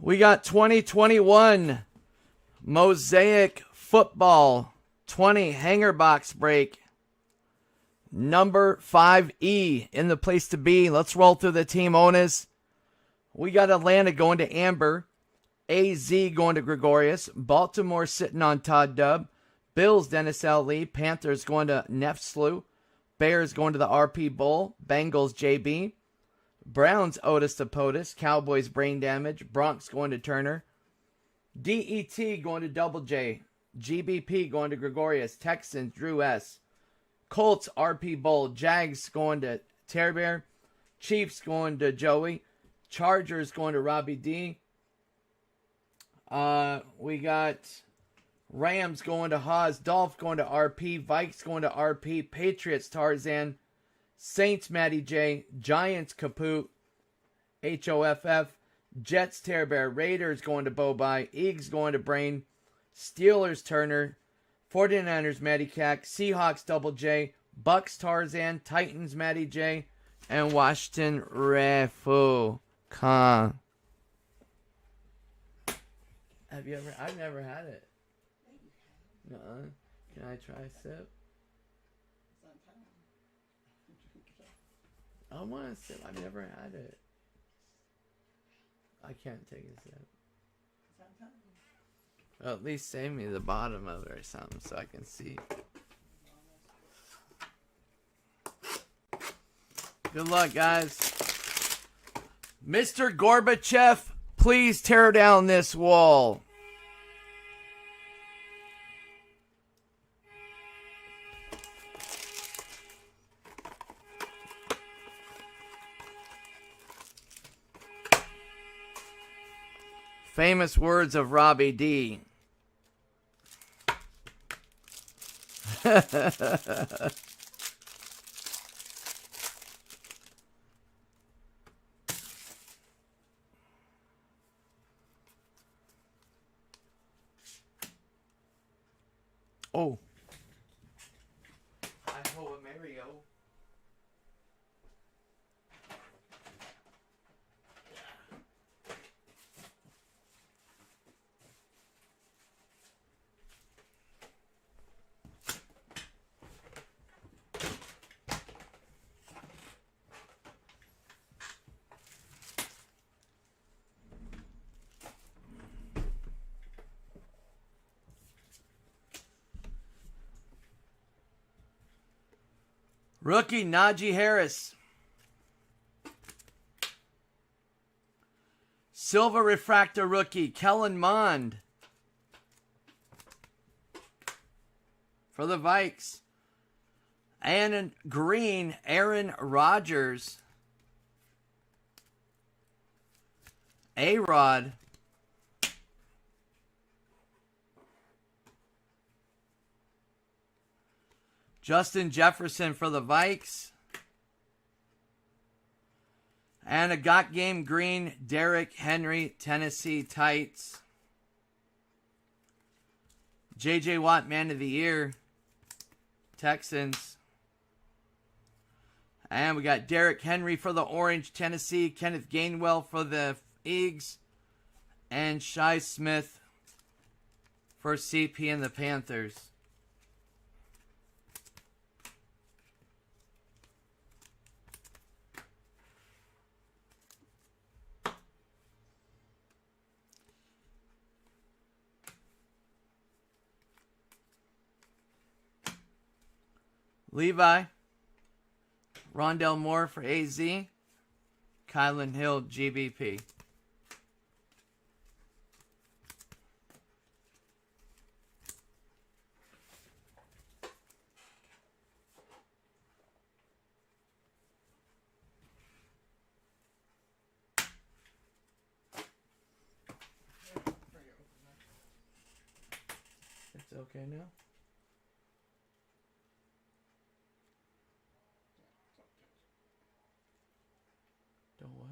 We got 2021 Mosaic Football 20 hanger box break. Number 5E in the place to be. Let's roll through the team owners. We got Atlanta going to Amber. AZ going to Gregorius. Baltimore sitting on Todd Dubb. Bills Dennis L. Lee. Panthers going to Nefslu. Bears going to the RP Bull. Bengals JB. Browns Otis to POTUS. Cowboys Brain Damage. Bronx going to Turner. DET going to Double J. GBP going to Gregorius. Texans Drew S. Colts RP Bull. Jags going to Terry Bear. Chiefs going to Joey. Chargers going to Robbie D. We got Rams going to Haas. Dolph going to RP. Vikes going to RP. Patriots Tarzan. Saints Matty J. Giants Kaput. HOFF. Jets Terror Bear. Raiders going to Bobai. Eags going to Brain. Steelers Turner. 49ers Matty Cack. Seahawks Double J. Bucks Tarzan. Titans Matty J. And Washington Refu Khan. Have you ever? I've never had it. Nuh-uh. Can I try a sip? I want a sip. I've never had it. I can't take a sip. Well, at least save me the bottom of it or something so I can see. Good luck, guys. Mr. Gorbachev, please tear down this wall. Famous words of Robbie D. Oh. I hope Mario. Rookie Najee Harris. Silver Refractor rookie Kellen Mond. For the Vikes. And green Aaron Rodgers. A-Rod. Justin Jefferson for the Vikes. And a Got Game green, Derrick Henry, Tennessee Titans. J.J. Watt, Man of the Year, Texans. And we got Derrick Henry for the Orange, Tennessee. Kenneth Gainwell for the Eags. And Shi Smith for CP and the Panthers. Levi, Rondell Moore for AZ, Kylan Hill, GBP. It's okay now? Don't what?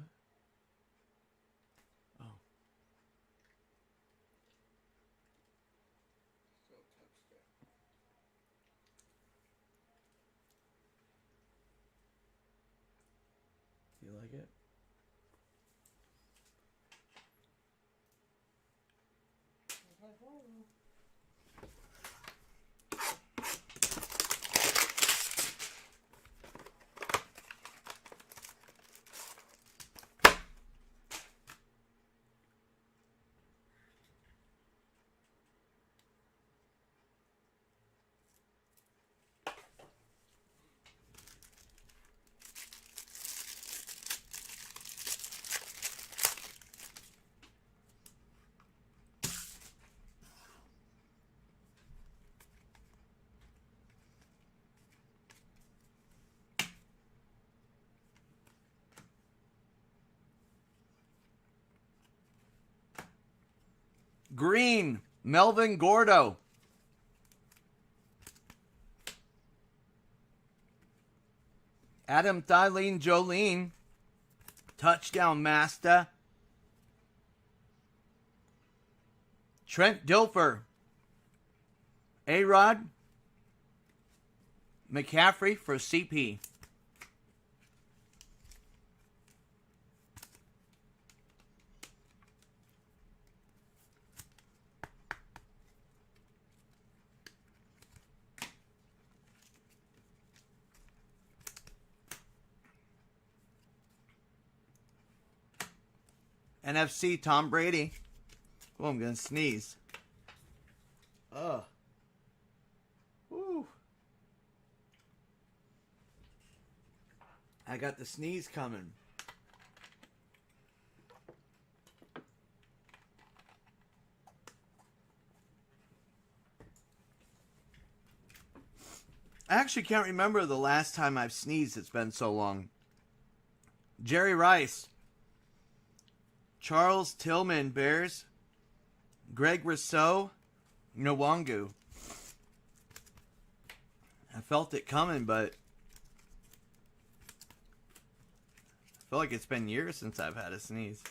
Oh. Do you like it? Green, Melvin Gordo. Adam Thielen Jolene, touchdown master. Trent Dilfer, A-Rod, McCaffrey for CP. NFC Tom Brady. Oh, I'm going to sneeze. Ugh. Woo. I got the sneeze coming. I actually can't remember the last time I've sneezed. It's been so long. Jerry Rice. Charles Tillman, Bears. Greg Rousseau, Nwangu. I felt it coming, but I feel like it's been years since I've had a sneeze.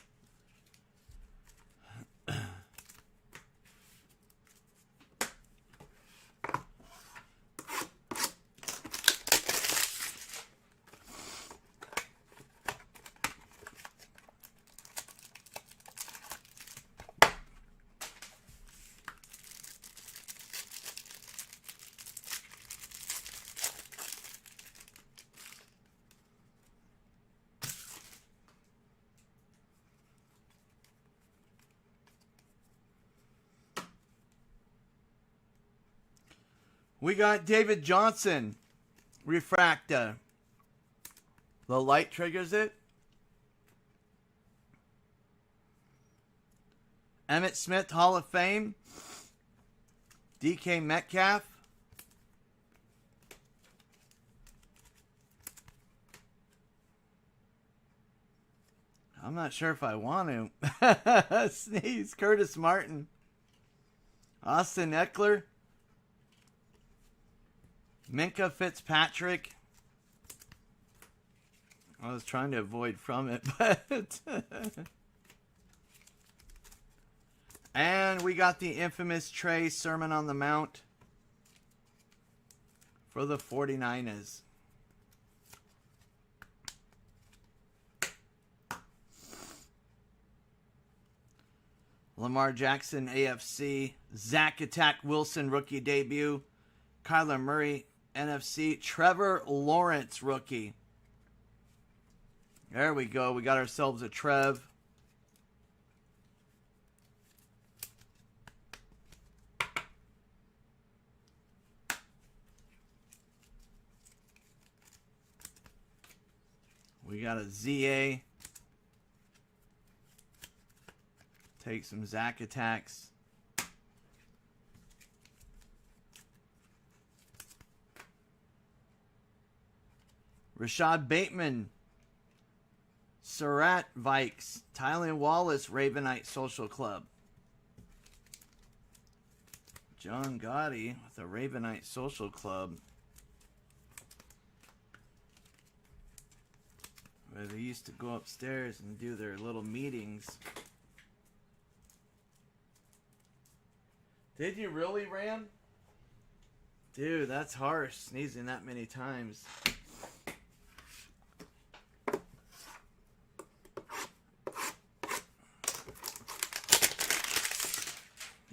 We got David Johnson, Refracta. The light triggers it. Emmitt Smith, Hall of Fame. DK Metcalf. I'm not sure if I want to. Sneeze. Curtis Martin. Austin Eckler. Minka Fitzpatrick. I was trying to avoid from it, but... And we got the infamous Trey Sermon on the Mount for the 49ers. Lamar Jackson, AFC. Zach Attack Wilson, rookie debut. Kyler Murray, NFC. Trevor Lawrence, rookie. There we go. We got ourselves a Trev. We got a ZA. Take some Zach Attacks. Rashad Bateman, Surratt Vikes, Tylan Wallace, Ravenite Social Club. John Gotti with the Ravenite Social Club. Where they used to go upstairs and do their little meetings. Did you really, Ram? Dude, that's harsh, sneezing that many times.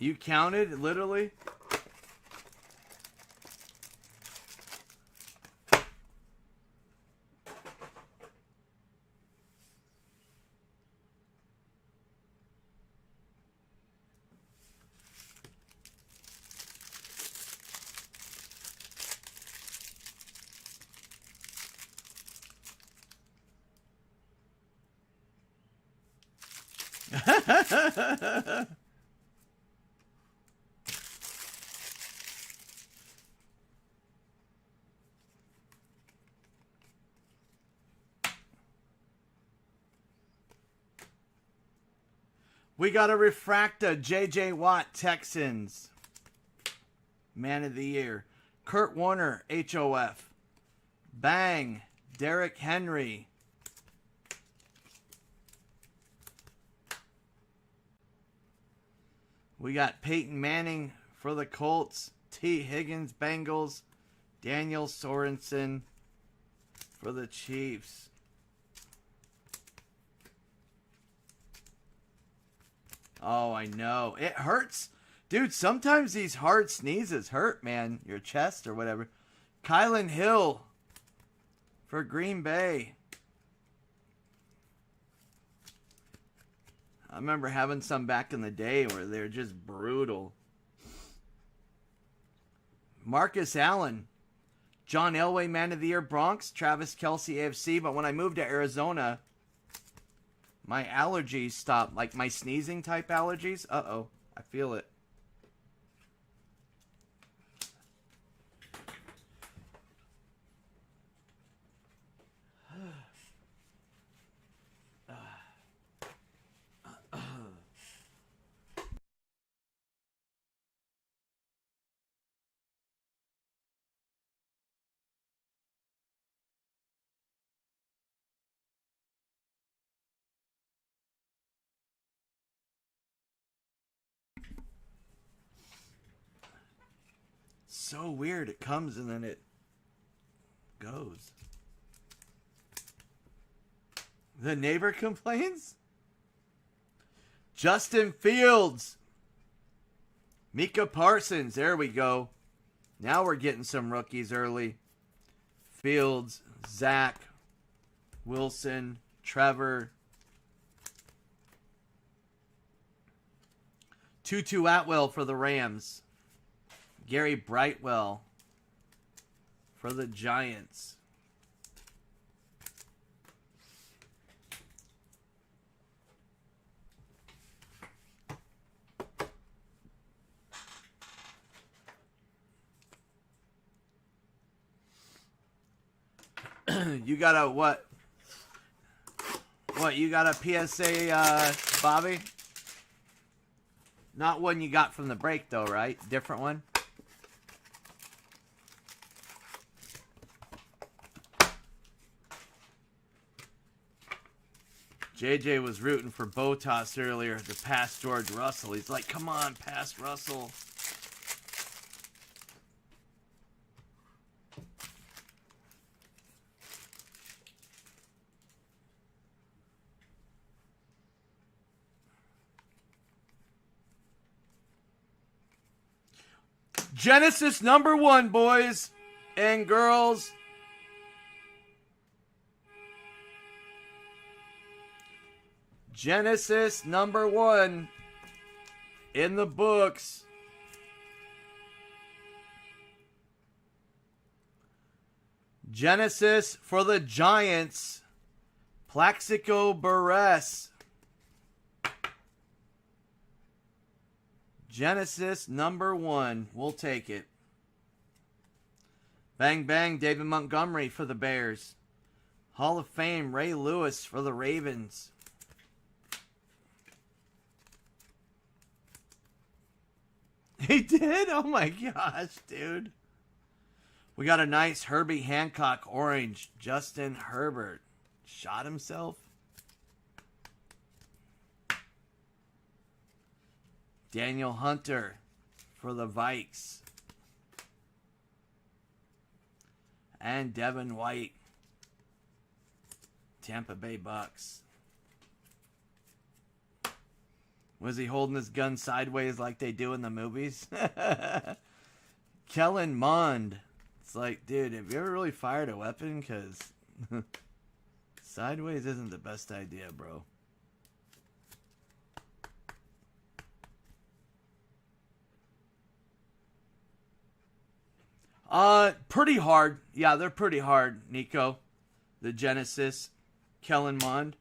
You counted, literally? We got a refractor, J.J. Watt, Texans. Man of the Year. Kurt Warner, HOF. Bang, Derrick Henry. We got Peyton Manning for the Colts. T. Higgins, Bengals. Daniel Sorensen for the Chiefs. Oh, I know. It hurts. Dude, sometimes these hard sneezes hurt, man. Your chest or whatever. Kylan Hill for Green Bay. I remember having some back in the day where they're just brutal. Marcus Allen. John Elway, Man of the Year, Bronx. Travis Kelce, AFC. But when I moved to Arizona, my allergies stopped. Like my sneezing type allergies. Uh-oh. I feel it. So weird. It comes and then it goes. The neighbor complains? Justin Fields. Micah Parsons. There we go. Now we're getting some rookies early. Fields, Zach, Wilson, Trevor. Tutu Atwell for the Rams. Gary Brightwell for the Giants. You got a what? What, you got a PSA, Bobby? Not one you got from the break, though, right? Different one? JJ was rooting for Botas earlier to pass George Russell. He's like, come on, pass Russell. Genesis #1, boys and girls. Genesis #1 in the books. Genesis for the Giants. Plaxico Burress. Genesis #1. We'll take it. Bang, bang. David Montgomery for the Bears. Hall of Fame. Ray Lewis for the Ravens. He did? Oh my gosh, dude. We got a nice Herbie Hancock orange. Justin Herbert. Shot himself? Daniel Hunter for the Vikes. And Devin White. Tampa Bay Bucks. Was he holding his gun sideways like they do in the movies? Kellen Mond. It's like, dude, have you ever really fired a weapon? Because sideways isn't the best idea, bro. Pretty hard. Yeah, they're pretty hard, Nico. The Genesis. Kellen Mond.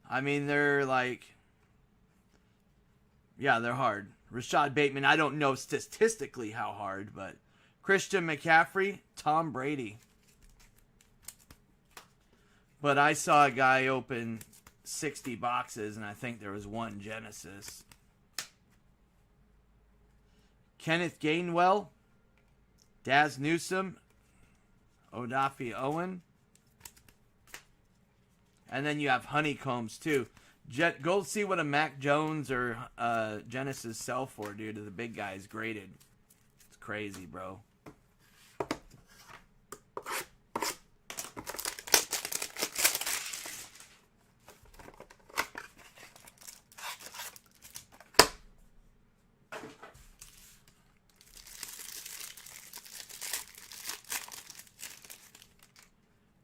I mean, they're like... Yeah, they're hard. Rashad Bateman, I don't know statistically how hard, but Christian McCaffrey, Tom Brady. But I saw a guy open 60 boxes, and I think there was one Genesis. Kenneth Gainwell, Daz Newsome, Odafe Owen. And then you have honeycombs, too. Go see what a Mac Jones or Genesis sell for, dude. The big guys graded. It's crazy, bro.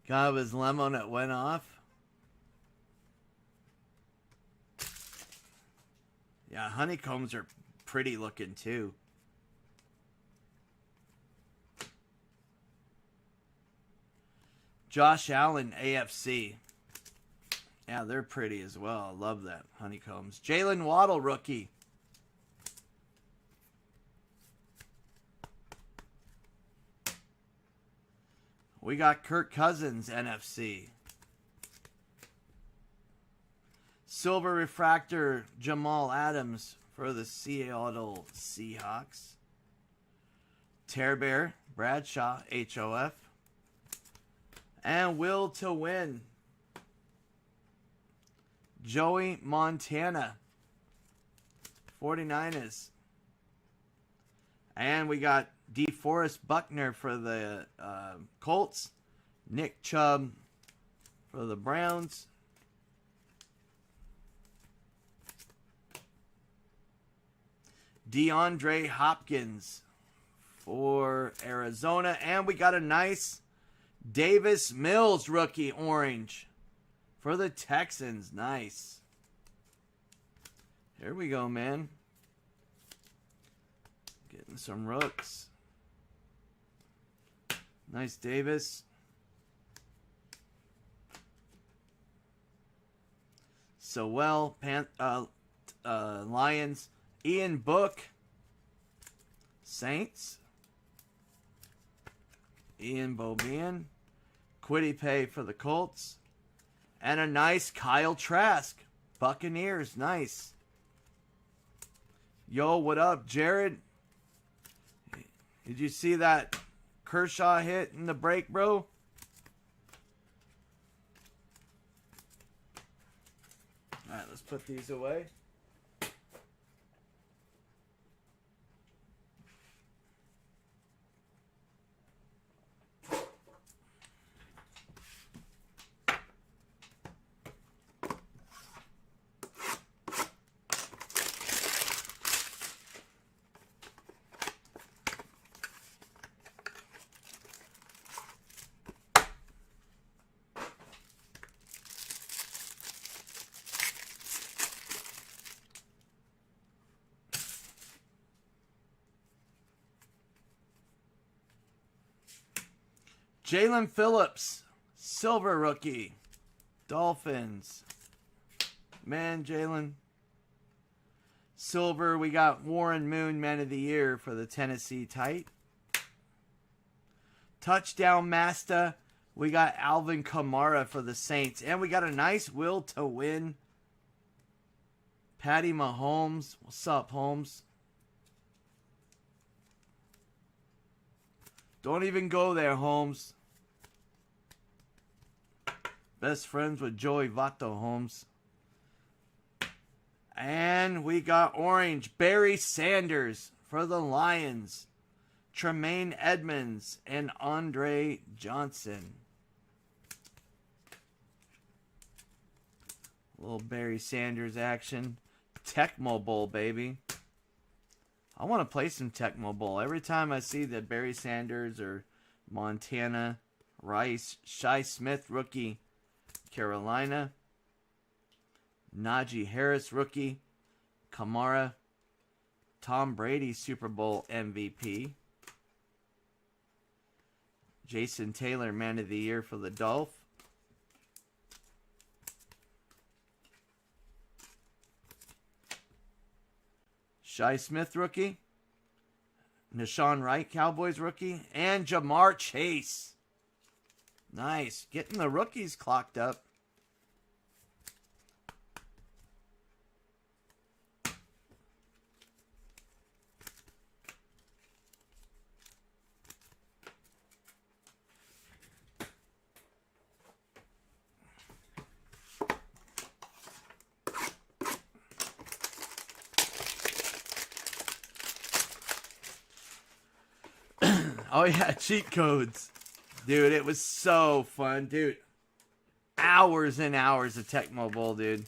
Got his lemon that went off. Yeah, honeycombs are pretty looking too. Josh Allen, AFC. Yeah, they're pretty as well. I love that. Honeycombs. Jalen Waddle, rookie. We got Kirk Cousins, NFC. Silver Refractor, Jamal Adams for the Seattle Seahawks. Tear Bear, Bradshaw, HOF. And Will to Win, Joey Montana, 49ers. And we got DeForest Buckner for the Colts. Nick Chubb for the Browns. DeAndre Hopkins for Arizona. And we got a nice Davis Mills rookie orange for the Texans. Nice. Here we go, man. Getting some rooks. Nice Davis. Sewell, Lions. Ian Book, Saints. Ian Bobian, Quiddy Pay for the Colts. And a nice Kyle Trask, Buccaneers. Nice. Yo, what up, Jared? Did you see that Kershaw hit in the break, bro? Alright, let's put these away. Jalen Phillips, silver rookie, Dolphins. Man, Jalen. Silver, we got Warren Moon, Man of the Year for the Tennessee Titans. Touchdown Master, we got Alvin Kamara for the Saints. And we got a nice Will to Win, Patty Mahomes. What's up, Holmes? Don't even go there, Holmes. Best friends with Joey Votto, Holmes. And we got orange, Barry Sanders for the Lions. Tremaine Edmonds and Andre Johnson. Little Barry Sanders action. Tecmo Bowl, baby. I want to play some Tecmo Bowl. Every time I see the Barry Sanders or Montana, Rice, Shi Smith, rookie, Carolina, Najee Harris, rookie, Kamara, Tom Brady, Super Bowl MVP, Jason Taylor, Man of the Year for the Dolphins, Shi Smith, rookie, Nashawn Wright, Cowboys rookie, and Jamar Chase. Nice. Getting the rookies clocked up. Oh, yeah, cheat codes. Dude, it was so fun, dude. Hours and hours of Tecmo Bowl, dude.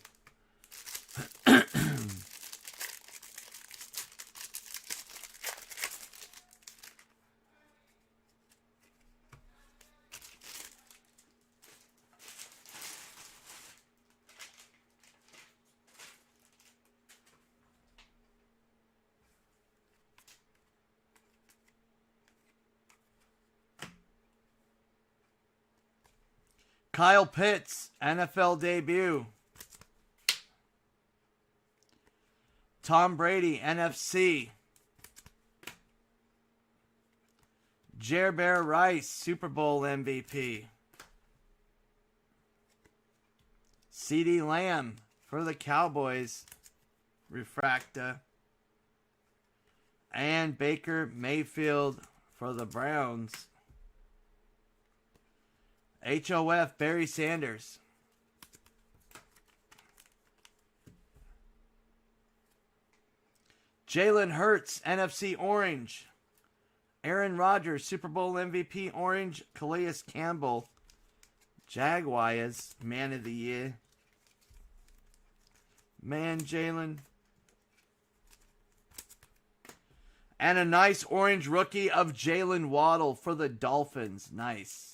Kyle Pitts, NFL debut. Tom Brady, NFC. Jer Bear Rice, Super Bowl MVP. CeeDee Lamb for the Cowboys, Refracta. And Baker Mayfield for the Browns. HOF, Barry Sanders. Jalen Hurts, NFC Orange. Aaron Rodgers, Super Bowl MVP Orange. Calais Campbell, Jaguars, Man of the Year. Man, Jalen. And a nice orange rookie of Jalen Waddle for the Dolphins. Nice.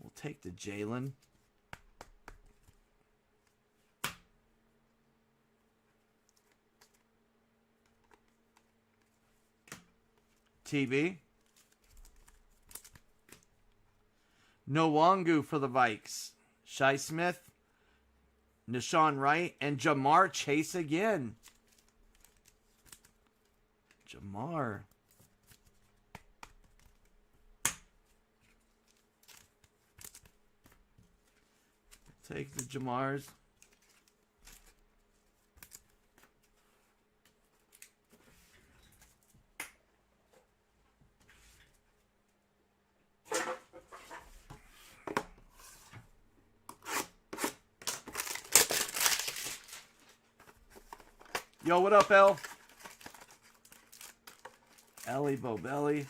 We'll take the Jalen. TV. Nwangu for the Vikes. Shai Smith. Nashawn Wright. And Jamar Chase again. Jamar. Take the Jamars. Yo, what up, El? Ellie Bobelli.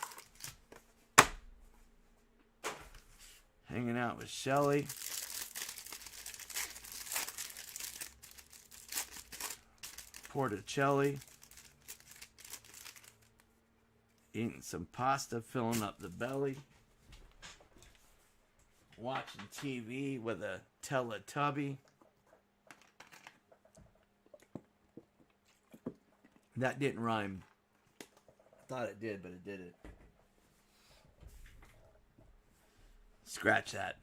Hanging out with Shelly. Porticelli. Eating some pasta, filling up the belly. Watching TV with a Teletubby. That didn't rhyme. I thought it did, but it didn't. Scratch that.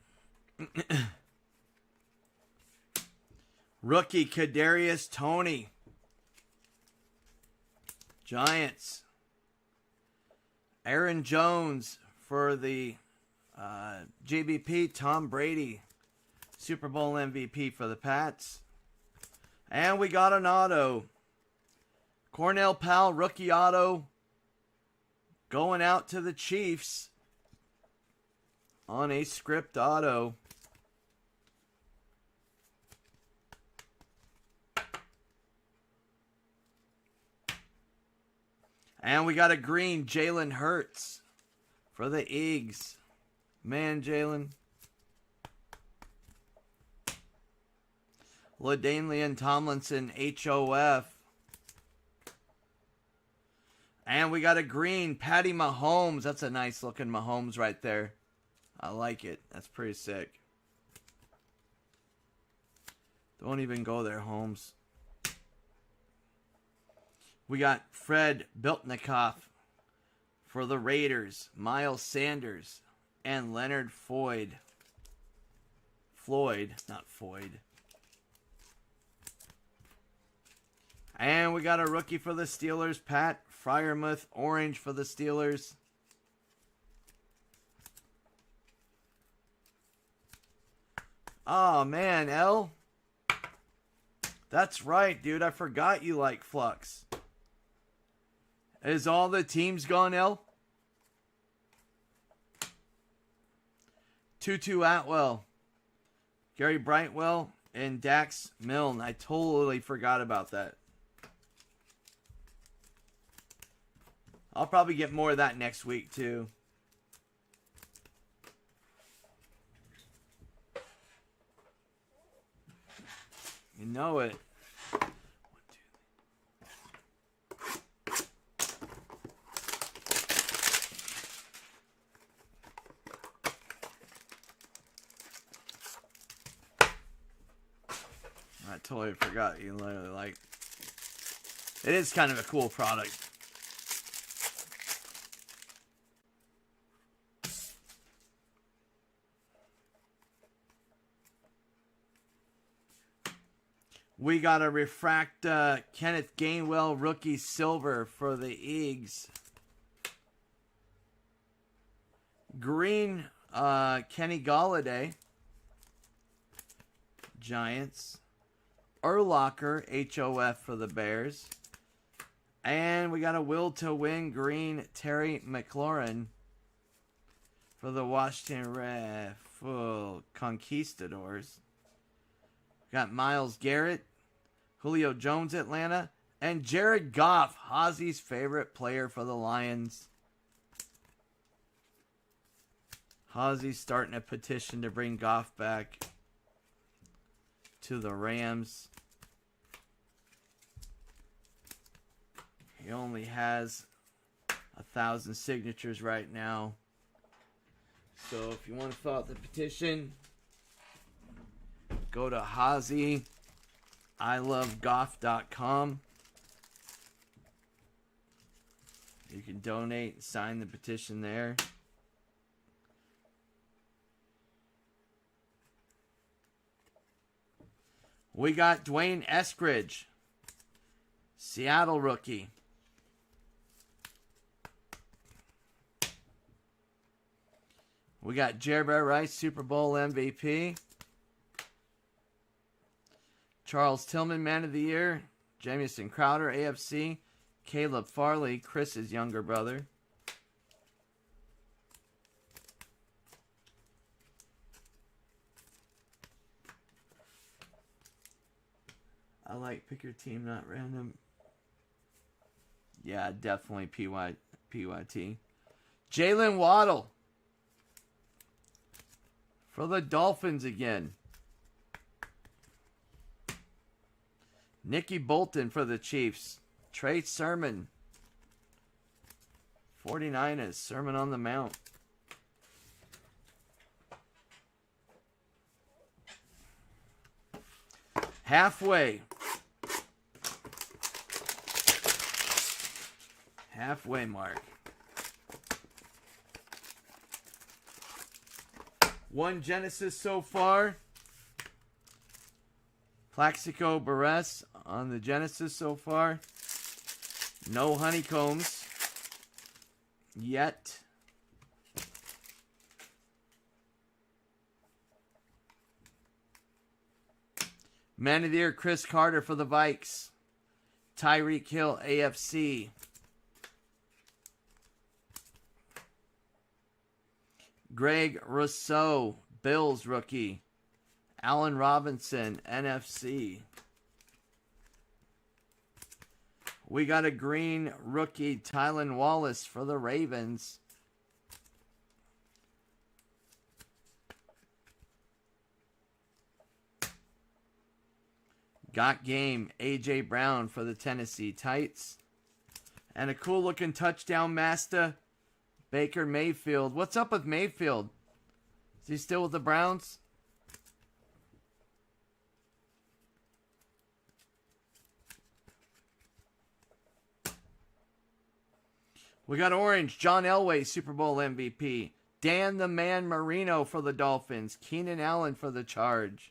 Rookie Kadarius Toney. Giants. Aaron Jones for the JBP. Tom Brady, Super Bowl MVP for the Pats. And we got an auto. Cornell Powell, rookie auto. Going out to the Chiefs on a script auto. And we got a green Jalen Hurts for the Eagles. Man, Jalen. LaDainian Tomlinson, HOF. And we got a green Patty Mahomes. That's a nice looking Mahomes right there. I like it. That's pretty sick. Don't even go there, Holmes. We got Fred Biltnikoff for the Raiders. Miles Sanders and Leonard Floyd. Floyd, not Floyd. And we got a rookie for the Steelers. Pat Freiermuth, orange for the Steelers. Oh, man, L. That's right, dude. I forgot you like Flux. Is all the teams gone, L? Tutu Atwell. Gary Brightwell and Dax Milne. I totally forgot about that. I'll probably get more of that next week, too. You know it. I totally forgot. You literally like. It is kind of a cool product. We got a refract Kenneth Gainwell rookie silver for the Eags. Green Kenny Golladay, Giants. Urlacher HOF for the Bears. And we got a will to win green Terry McLaurin for the Washington Conquistadors. Got Myles Garrett, Julio Jones, Atlanta, and Jared Goff, Hazi's favorite player for the Lions. Hazi's starting a petition to bring Goff back to the Rams. He only has 1,000 signatures right now. So if you want to fill out the petition, go to Hazi, ilovegoff.com. You can donate and sign the petition there. We got Dwayne Eskridge, Seattle rookie. We got Jerry Rice, Super Bowl MVP. Charles Tillman, Man of the Year. Jamison Crowder, AFC. Caleb Farley, Chris's younger brother. I like pick your team, not random. Yeah, definitely PYT. Jalen Waddle for the Dolphins again. Nicky Bolton for the Chiefs. Trey Sermon. 49ers. Sermon on the Mount. Halfway mark. One Genesis so far. Plaxico Barres on the Genesis so far. No honeycombs yet. Man of the Year, Chris Carter for the Vikes. Tyreek Hill, AFC. Greg Rousseau, Bills rookie. Allen Robinson, NFC. We got a green rookie, Tylan Wallace for the Ravens. Got game, A.J. Brown for the Tennessee Titans. And a cool looking touchdown master, Baker Mayfield. What's up with Mayfield? Is he still with the Browns? We got orange, John Elway, Super Bowl MVP. Dan the Man Marino for the Dolphins. Keenan Allen for the Charge.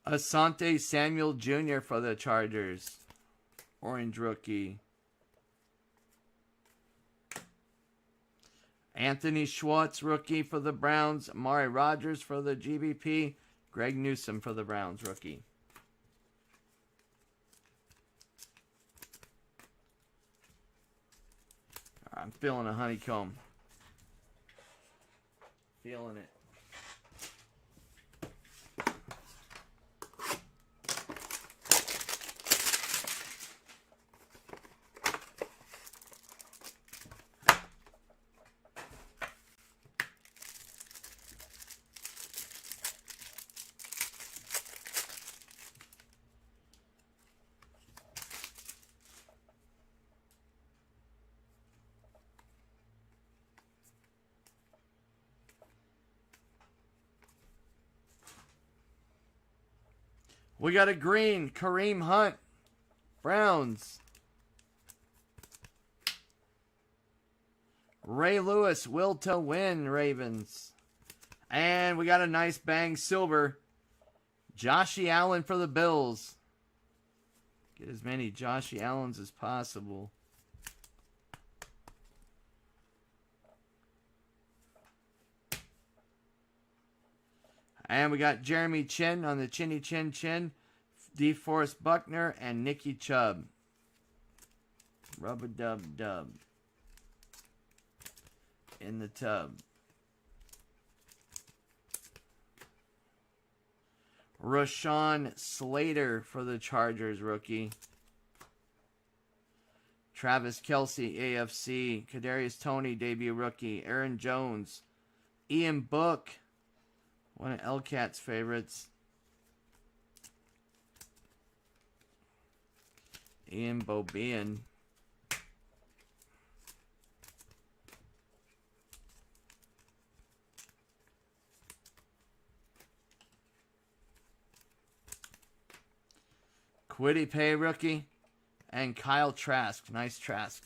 Asante Samuel Jr. for the Chargers. Orange rookie. Anthony Schwartz, rookie for the Browns. Amari Rodgers for the GBP. Greg Newsome for the Browns, rookie. I'm feeling a honeycomb. Feeling it. We got a green, Kareem Hunt, Browns. Ray Lewis, will to win, Ravens. And we got a nice bang silver, Joshy Allen for the Bills. Get as many Joshy Allens as possible. And we got Jeremy Chin on the Chinny Chin Chin, DeForest Buckner, and Nicky Chubb. Rub-a-dub-dub. In the tub. Rashawn Slater for the Chargers rookie. Travis Kelce, AFC. Kadarius Toney, debut rookie. Aaron Jones. Ian Book. One of Elcat's favorites. Ian Bobian. Kwity Paye rookie. And Kyle Trask. Nice Trask.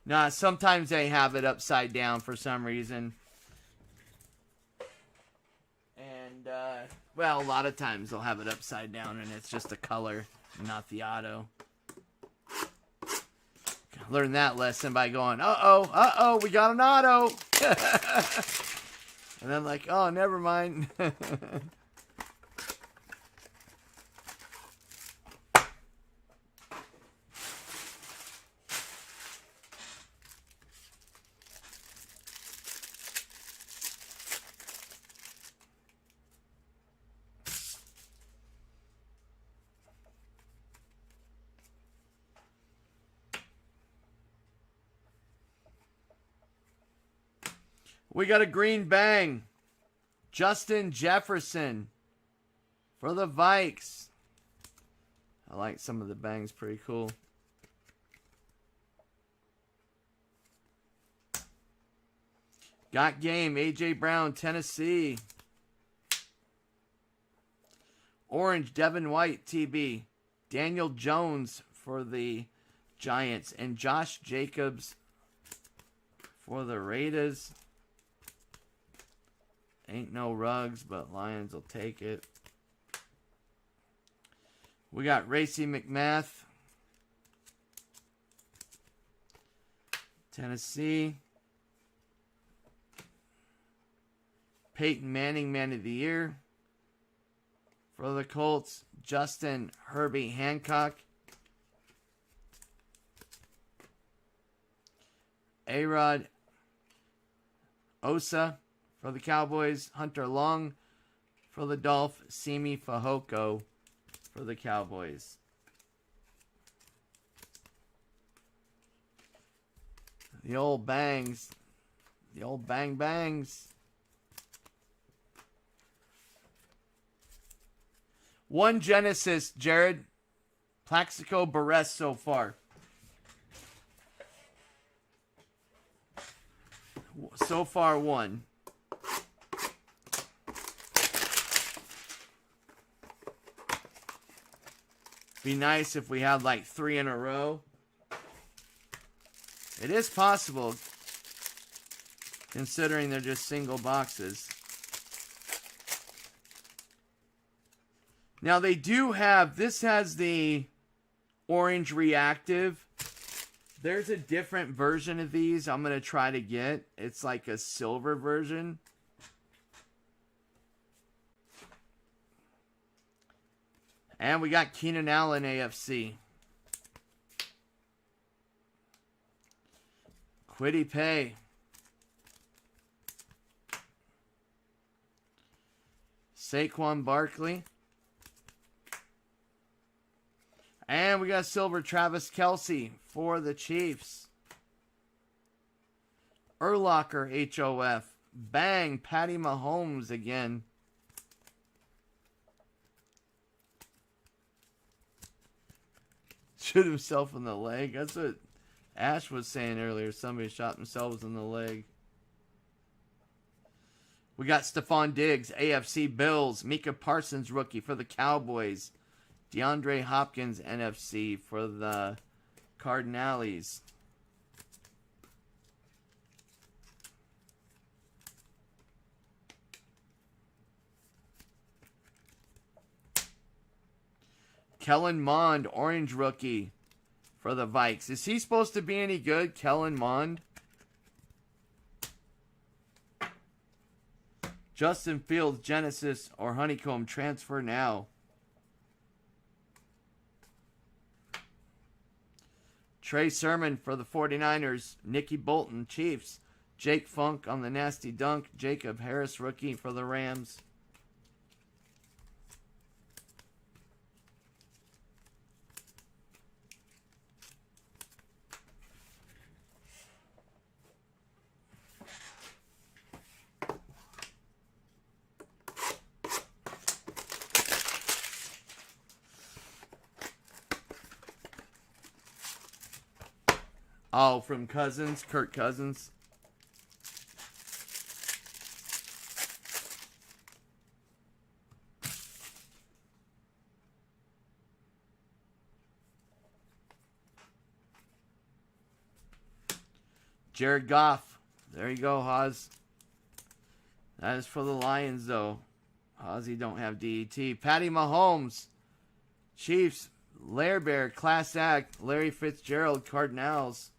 Nah, sometimes they have it upside down for some reason. And, well, a lot of times they'll have it upside down and it's just a color, not the auto. Learn that lesson by going, uh-oh, we got an auto. And then like, oh, never mind. We got a green bang. Justin Jefferson for the Vikes. I like some of the bangs. Pretty cool. Got game. A.J. Brown, Tennessee. Orange, Devin White, TB. Daniel Jones for the Giants. And Josh Jacobs for the Raiders. Ain't no rugs, but Lions will take it. We got Racey McMath. Tennessee. Peyton Manning, Man of the Year. For the Colts, Justin Herbie Hancock. A-Rod Osa. For the Cowboys, Hunter Long. For the Dolphins, Simi Fehoko. For the Cowboys. The old bangs. The old bang bangs. One Genesis, Jared. Plaxico Barres so far. So far, one. Be nice if we had like 3 in a row. It is possible, considering they're just single boxes. Now they do have, this has the orange reactive. There's a different version of these I'm going to try to get. It's like a silver version. And we got Keenan Allen, AFC. Quiddy Pay. Saquon Barkley. And we got silver Travis Kelce for the Chiefs. Urlacher, HOF. Bang, Patty Mahomes again. Shoot himself in the leg. That's what Ash was saying earlier. Somebody shot themselves in the leg. We got Stephon Diggs, AFC Bills. Micah Parsons, rookie for the Cowboys. DeAndre Hopkins, NFC for the Cardinals. Kellen Mond, orange rookie for the Vikes. Is he supposed to be any good, Kellen Mond? Justin Fields, Genesis or Honeycomb, transfer now. Trey Sermon for the 49ers. Nicky Bolton, Chiefs. Jake Funk on the nasty dunk. Jacob Harris, rookie for the Rams. Oh, from Cousins, Kirk Cousins. Jared Goff. There you go, Haas. That is for the Lions, though. Hawsy don't have DET. Patty Mahomes. Chiefs. Lair Bear, Class Act. Larry Fitzgerald, Cardinals.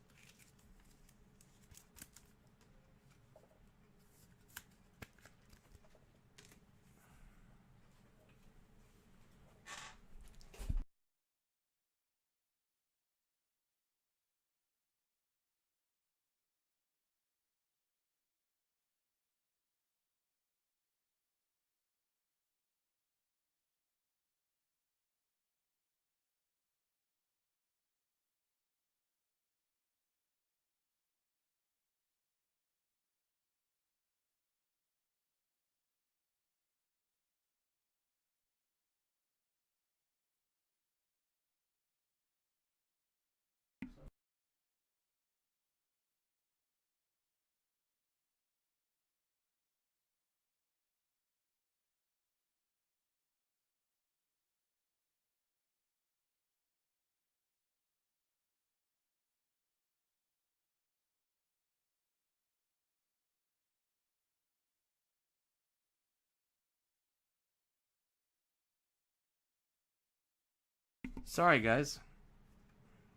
Sorry, guys.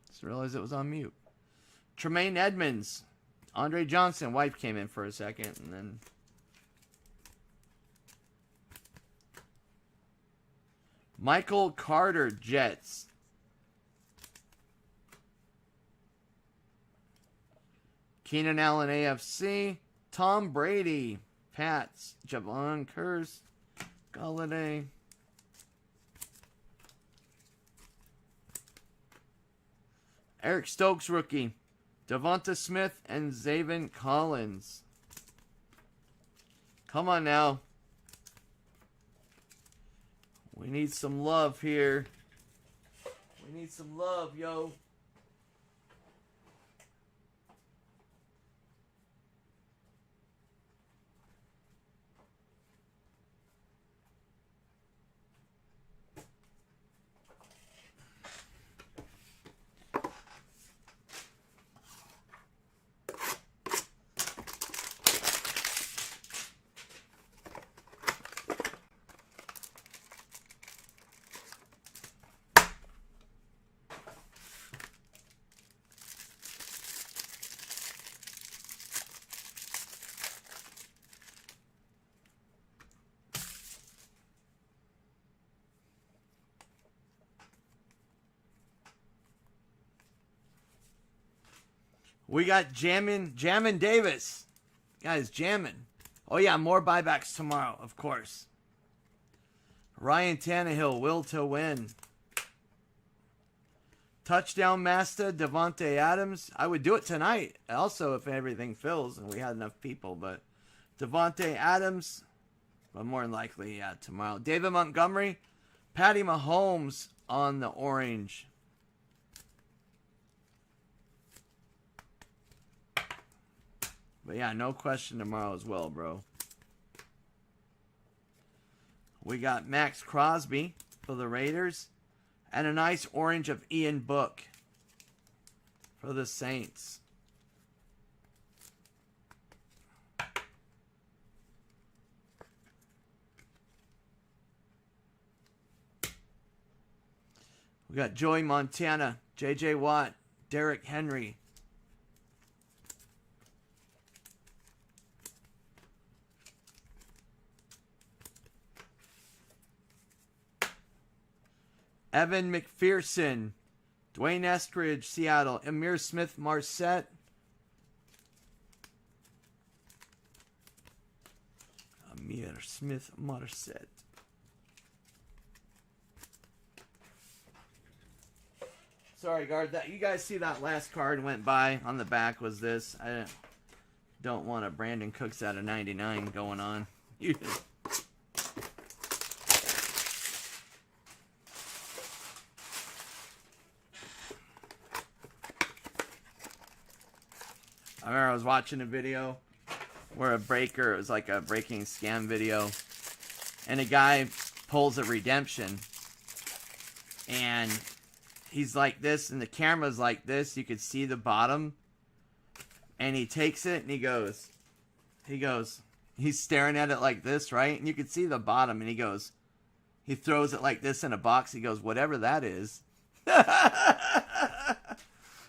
Just realized it was on mute. Tremaine Edmonds. Andre Johnson. Wife came in for a second and then... Michael Carter, Jets. Keenan Allen, AFC. Tom Brady, Pats. Javon Curse, Galladay. Eric Stokes, rookie. Devonta Smith and Zaven Collins. Come on now. We need some love here. We need some love, yo. We got Jammin Davis. Guys, jamming. Oh, yeah, more buybacks tomorrow, of course. Ryan Tannehill, will to win. Touchdown master, Devontae Adams. I would do it tonight. Also, if everything fills and we had enough people. But Devontae Adams. But more than likely, yeah, tomorrow. David Montgomery. Patty Mahomes on the orange. But yeah, no question tomorrow as well, bro. We got Max Crosby for the Raiders. And a nice orange of Ian Book for the Saints. We got Joey Montana, J.J. Watt, Derrick Henry. Evan McPherson, Dwayne Eskridge, Seattle, Amir Smith, Marset. Amir Smith, Marset. Sorry, guard. That you guys see that last card went by on the back was this. I don't want a Brandon Cooks out of 99 going on. I remember I was watching a video where it was like a breaking scam video, and a guy pulls a redemption, and he's like this, and the camera's like this, you could see the bottom, and he takes it, and he goes, he's staring at it like this, right, and you could see the bottom, and he throws it like this in a box, he goes, whatever that is.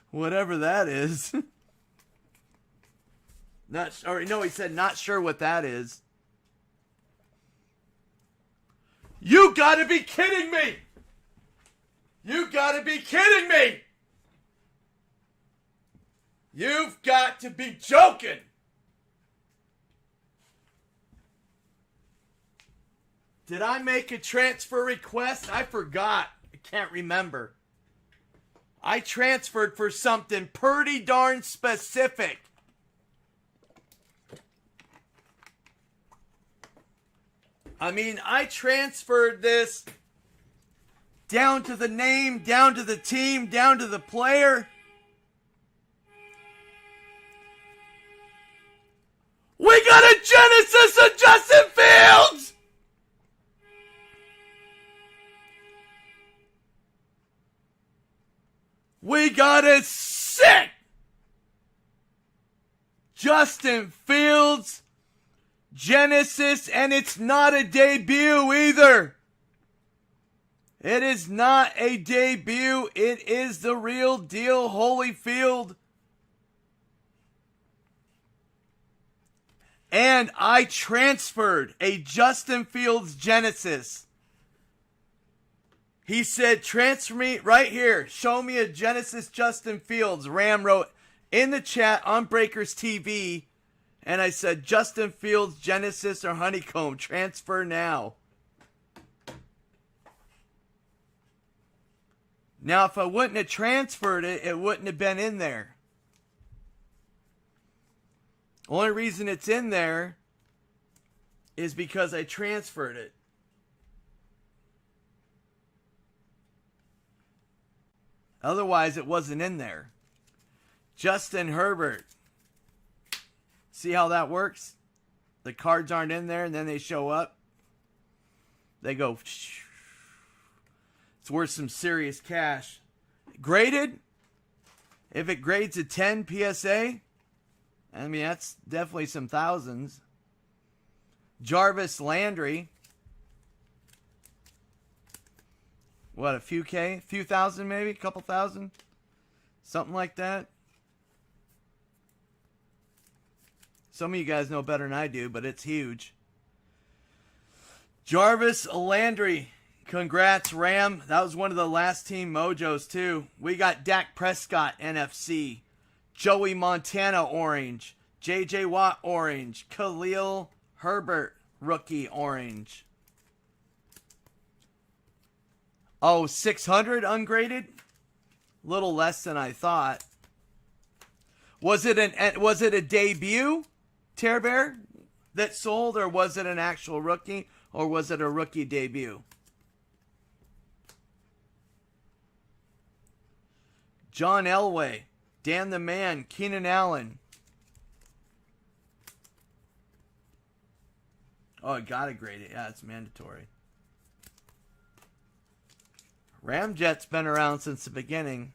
Whatever that is. He said, not sure what that is. You gotta be kidding me! You gotta be kidding me! You've got to be joking! Did I make a transfer request? I forgot. I can't remember. I transferred for something pretty darn specific. I mean, I transferred this down to the name, down to the team, down to the player. We got a Genesis of Justin Fields! We got a sick Justin Fields Genesis, and it's not a debut either. It is not a debut. It is the real deal, Holyfield. And I transferred a Justin Fields Genesis. He said, transfer me right here. Show me a Genesis Justin Fields. Ram wrote in the chat on Breakers TV. And I said, Justin Fields, Genesis, or Honeycomb, transfer now. Now, if I wouldn't have transferred it, it wouldn't have been in there. Only reason it's in there is because I transferred it. Otherwise, it wasn't in there. Justin Herbert. See how that works? The cards aren't in there, and then they show up. They go. It's worth some serious cash. Graded? If it grades a 10 PSA, I mean, that's definitely some thousands. Jarvis Landry. What, a few K? A few thousand maybe? A couple thousand? Something like that. Some of you guys know better than I do, but it's huge. Jarvis Landry. Congrats, Ram. That was one of the last team mojos, too. We got Dak Prescott, NFC. Joey Montana orange. J.J. Watt orange. Khalil Herbert rookie orange. Oh, 600 ungraded? Little less than I thought. Was it a debut Tear Bear that sold, or was it an actual rookie, or was it a rookie debut? John Elway, Dan the Man, Keenan Allen. Oh, I gotta grade it. Yeah, it's mandatory. Ramjet's been around since the beginning.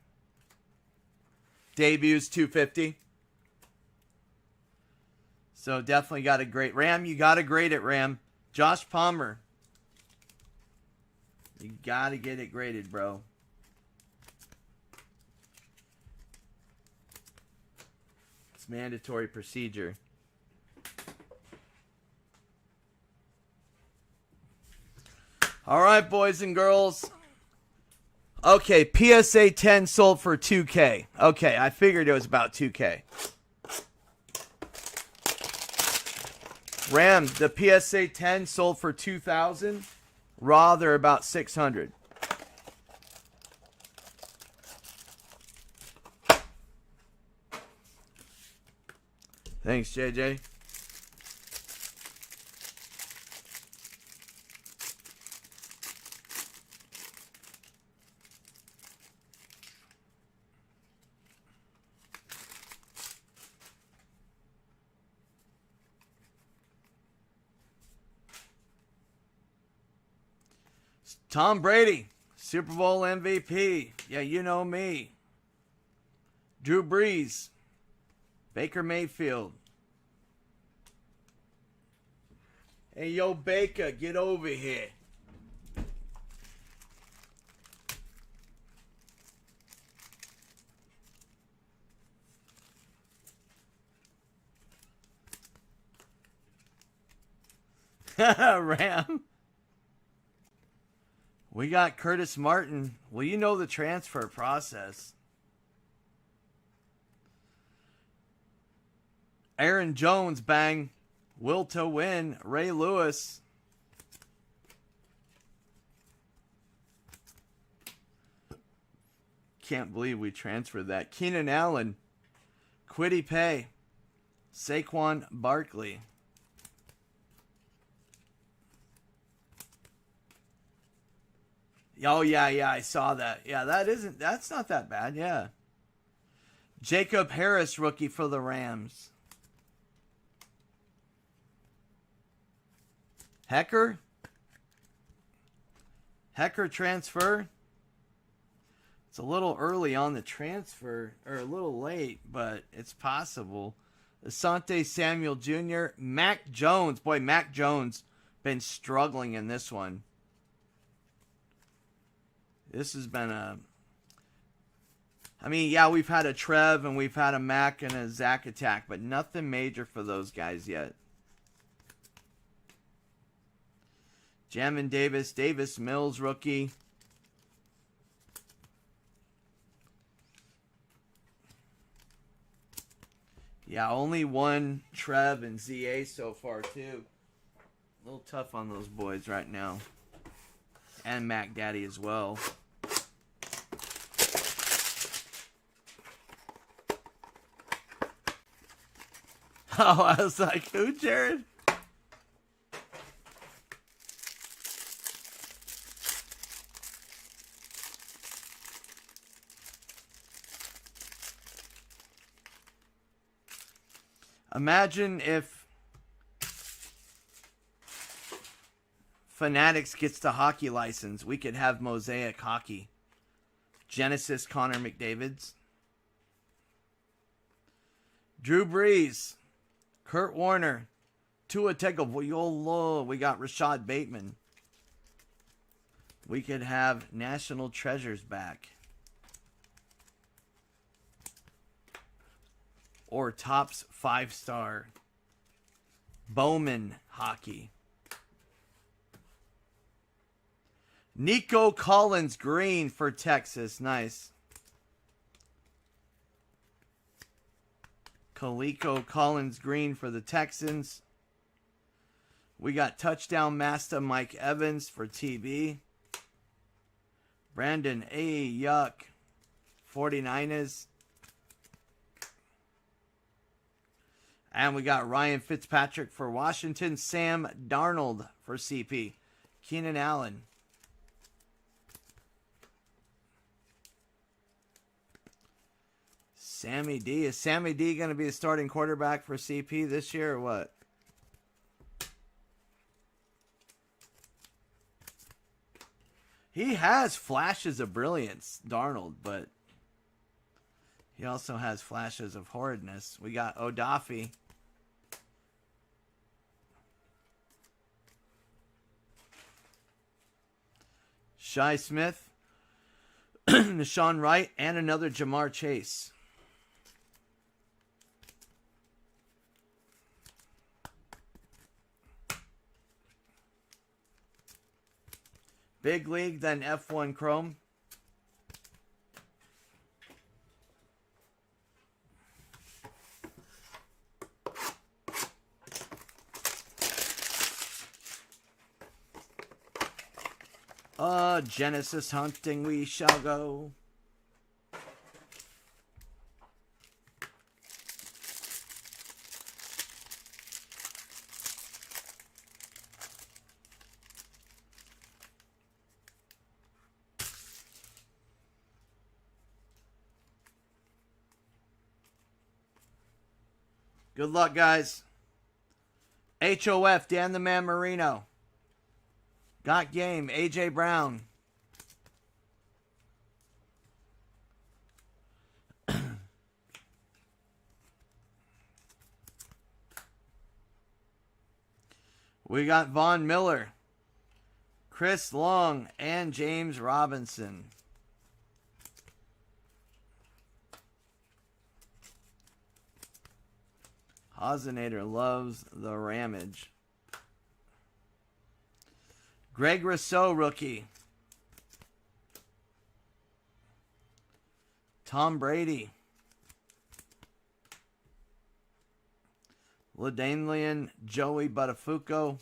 Debuts 250. So definitely got a grade. Ram, you got to grade it, Ram. Josh Palmer. You got to get it graded, bro. It's mandatory procedure. All right, boys and girls. Okay, PSA 10 sold for 2K. Okay, I figured it was about 2K. Ram, the PSA 10 sold for 2,000. Raw, they're about 600. Thanks, JJ. Tom Brady, Super Bowl MVP. Yeah, you know me. Drew Brees, Baker Mayfield. Hey, yo, Baker, get over here. Ram. We got Curtis Martin. Well, you know the transfer process. Aaron Jones, bang. Will to win. Ray Lewis. Can't believe we transferred that. Keenan Allen. Kwity Paye. Saquon Barkley. Oh, yeah, I saw that. Yeah, that's not that bad, yeah. Jacob Harris, rookie for the Rams. Hecker transfer. It's a little early on the transfer, or a little late, but it's possible. Asante Samuel Jr. Mac Jones. Boy, Mac Jones been struggling in this one. This has been I mean, yeah, we've had a Trev and we've had a Mac and a Zach attack, but nothing major for those guys yet. Jamin Davis Mills rookie. Yeah, only one Trev and ZA so far, too. A little tough on those boys right now. And Mac Daddy as well. Oh, I was like, who, Jared? Imagine if Fanatics gets the hockey license. We could have Mosaic hockey. Genesis Connor McDavid's. Drew Brees. Kurt Warner. Tua Tagovailoa. We got Rashad Bateman. We could have National Treasures back. Or Topps 5-star. Bowman hockey. Nico Collins green for Texas. Nice. Kaliko Collins Green for the Texans. We got touchdown master Mike Evans for TB. Brandon A. Yuck, 49ers. And we got Ryan Fitzpatrick for Washington. Sam Darnold for CP. Keenan Allen. Sammy D. Is Sammy D going to be the starting quarterback for CP this year or what? He has flashes of brilliance, Darnold, but he also has flashes of horridness. We got Odafe. Shi Smith. Deshaun Wright. And another Jamar Chase. Big League, then F1 Chrome. Genesis hunting we shall go. Good luck, guys. HOF, Dan the Man Marino. Got game, AJ Brown. We got Von Miller, Chris Long, and James Robinson. Hosinator loves the ramage. Greg Rousseau, rookie. Tom Brady. LaDainian Joey Buttafuoco.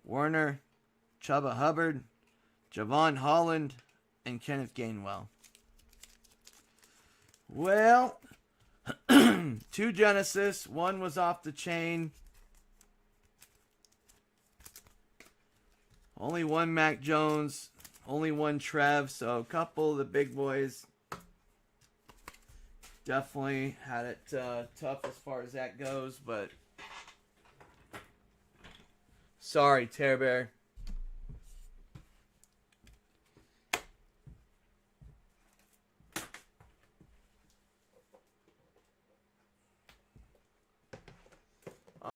Warner, Chuba Hubbard, Javon Holland, and Kenneth Gainwell. Well, 2 Genesis, 1 was off the chain. Only 1 Mac Jones, only 1 Trev, so a couple of the big boys definitely had it tough as far as that goes, but sorry, Tear Bear.